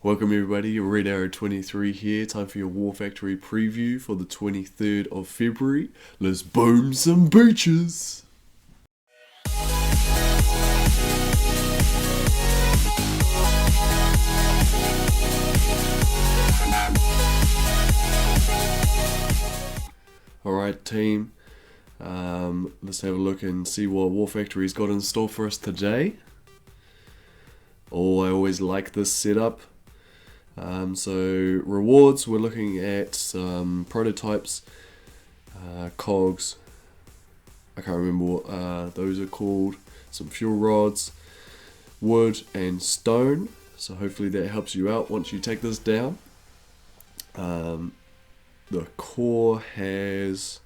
Welcome everybody, Red Arrow 23 here, time for your War Factory preview for the 23rd of February. Let's boom some beaches! Alright team, let's have a look and see what War Factory's got in store for us today. Oh, I always like this setup. So rewards, we're looking at some prototypes, cogs, I can't remember what those are called, some fuel rods, wood and stone, so hopefully that helps you out once you take this down. The core has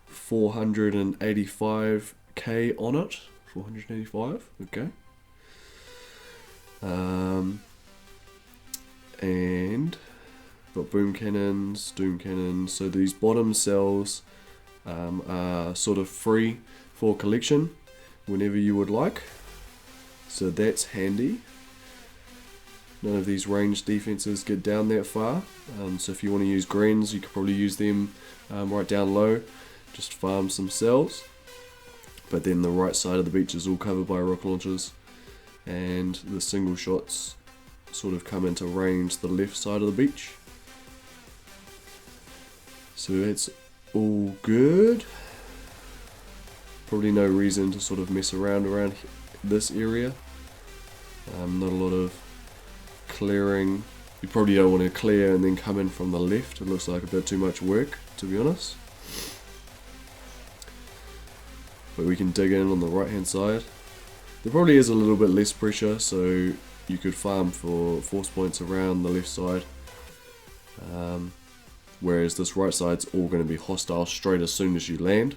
485k on it, 485, okay. And got boom cannons, doom cannons. So these bottom cells are sort of free for collection whenever you would like. So that's handy. None of these ranged defenses get down that far. So if you want to use greens, you could probably use them right down low. Just farm some cells. But then the right side of the beach is all covered by rocket launchers. And the single shots sort of come into range the left side of the beach. So that's all good. Probably no reason to sort of mess around this area. Not a lot of clearing. You probably don't want to clear and then come in from the left. It looks like a bit too much work, to be honest. But we can dig in on the right hand side. There probably is a little bit less pressure, so you could farm for force points around the left side. Whereas this right side's all going to be hostile straight as soon as you land.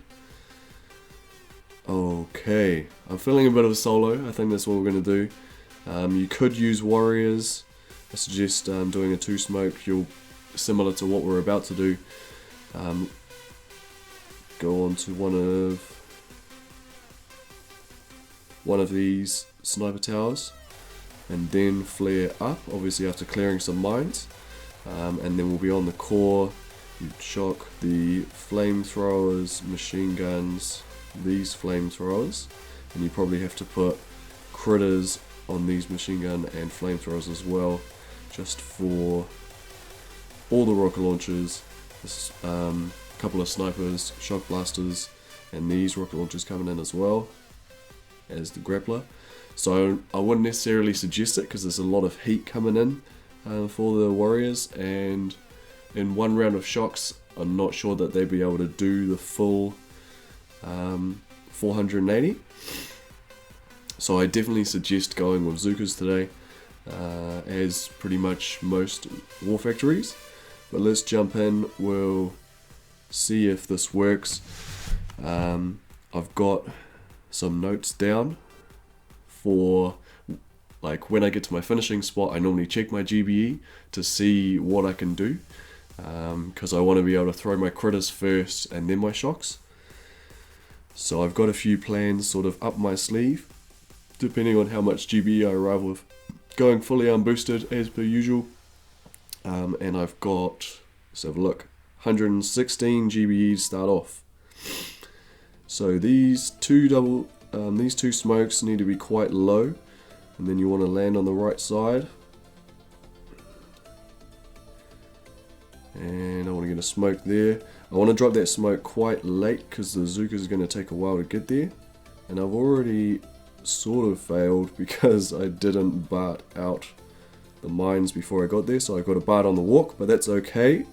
Okay, I'm feeling a bit of a solo. I think that's what we're going to do. You could use warriors. I suggest doing a 2 smoke. Similar to what we're about to do. Go on to one of these sniper towers and then flare up, obviously after clearing some mines, and then we'll be on the core. You'd shock the flamethrowers, machine guns, these flamethrowers, and you probably have to put critters on these machine gun and flamethrowers as well, just for all the rocket launchers, a couple of snipers, shock blasters, and these rocket launchers coming in as well as the grappler. So I wouldn't necessarily suggest it because there's a lot of heat coming in for the warriors, and in one round of shocks I'm not sure that they'd be able to do the full 480. So I definitely suggest going with Zukas today, as pretty much most war factories. But let's jump in, we'll see if this works. I've got some notes down for like when I get to my finishing spot. I normally check my GBE to see what I can do, because I want to be able to throw my critters first and then my shocks. So I've got a few plans sort of up my sleeve depending on how much GBE I arrive with, going fully unboosted as per usual. And I've got, let's have a look, 116 GBE to start off. So these two smokes need to be quite low, and then you want to land on the right side. And I want to get a smoke there. I want to drop that smoke quite late because the Zuka is going to take a while to get there. And I've already sort of failed because I didn't BART out the mines before I got there. So I got a BART on the walk, but that's okay.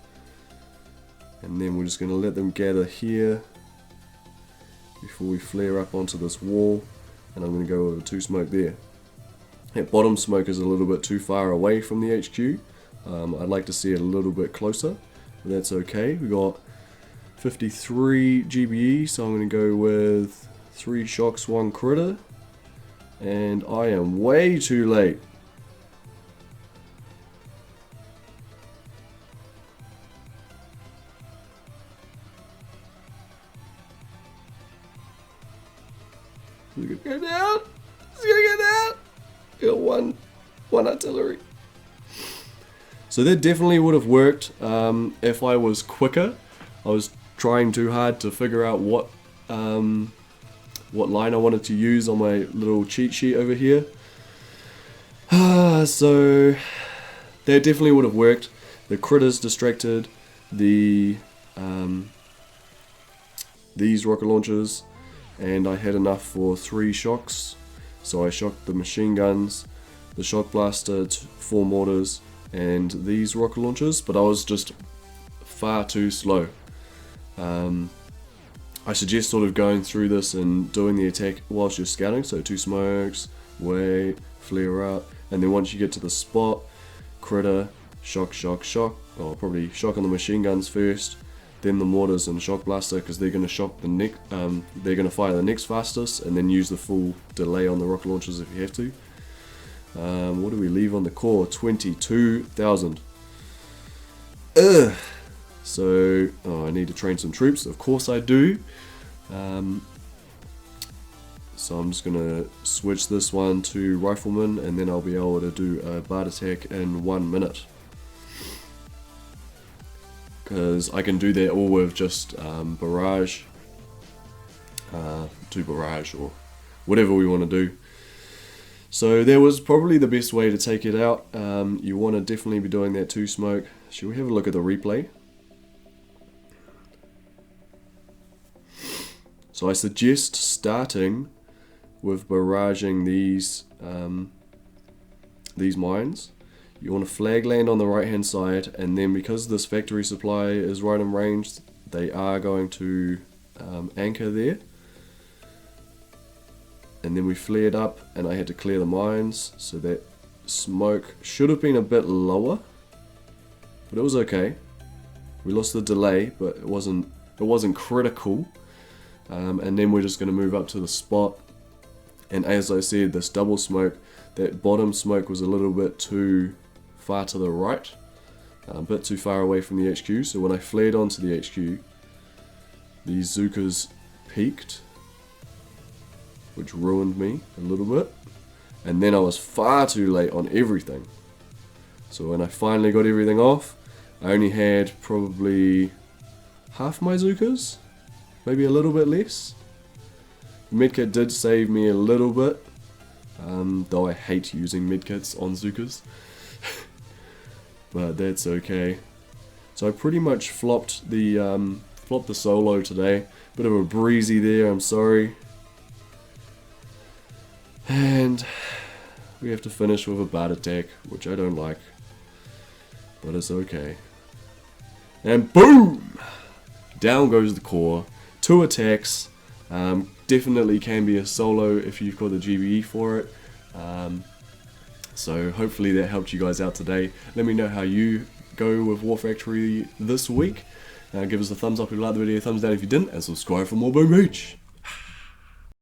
And then we're just going to let them gather here before we flare up onto this wall, and I'm going to go with a 2 smoke there. That bottom smoke is a little bit too far away from the HQ. I'd like to see it a little bit closer, but that's okay. We got 53 GBE, so I'm going to go with 3 shocks, 1 critter, and I am way too late. It's gonna go down. It's gonna go down. Got one artillery. So that definitely would have worked if I was quicker. I was trying too hard to figure out what line I wanted to use on my little cheat sheet over here. So that definitely would have worked. The critters distracted the these rocket launchers, and I had enough for 3 shocks. So I shocked the machine guns, the shock blaster, 4 mortars, and these rocket launchers, but I was just far too slow. I suggest sort of going through this and doing the attack whilst you're scouting, so 2 smokes, wait, flare up, and then once you get to the spot, critter, shock, shock, shock, or probably shock on the machine guns first, then the mortars and shock blaster, because they're going to shock the neck, they're going to fire the next fastest, and then use the full delay on the rocket launchers if you have to. What do we leave on the core? 22,000. Ugh. So, I need to train some troops. Of course I do. So I'm just going to switch this one to rifleman, and then I'll be able to do a BART attack in 1 minute. Because I can do that all with just barrage. Do barrage or whatever we want to do. So that was probably the best way to take it out. You want to definitely be doing that 2 smoke. Should we have a look at the replay? So I suggest starting with barraging these mines. You want to flag land on the right hand side, and then because this factory supply is right in range, they are going to anchor there. And then we flared up, and I had to clear the mines, so that smoke should have been a bit lower, but it was okay. We lost the delay, but it wasn't critical. And then we're just going to move up to the spot, and as I said, this double smoke, that bottom smoke was a little bit too far to the right, a bit too far away from the HQ, so when I flared onto the HQ, these Zookas peaked, which ruined me a little bit, and then I was far too late on everything. So when I finally got everything off, I only had probably half my Zookas, maybe a little bit less. Medkit did save me a little bit, though I hate using medkits on Zookas. But that's okay. So I pretty much flopped the solo today. Bit of a breezy there, I'm sorry. And we have to finish with a BART attack, which I don't like, but it's okay. And boom! Down goes the core. 2 attacks. Definitely can be a solo if you've got the GBE for it. So hopefully that helped you guys out today. Let me know how you go with War Factory this week. Give us a thumbs up if you liked the video, thumbs down if you didn't, and subscribe for more Boom Beach.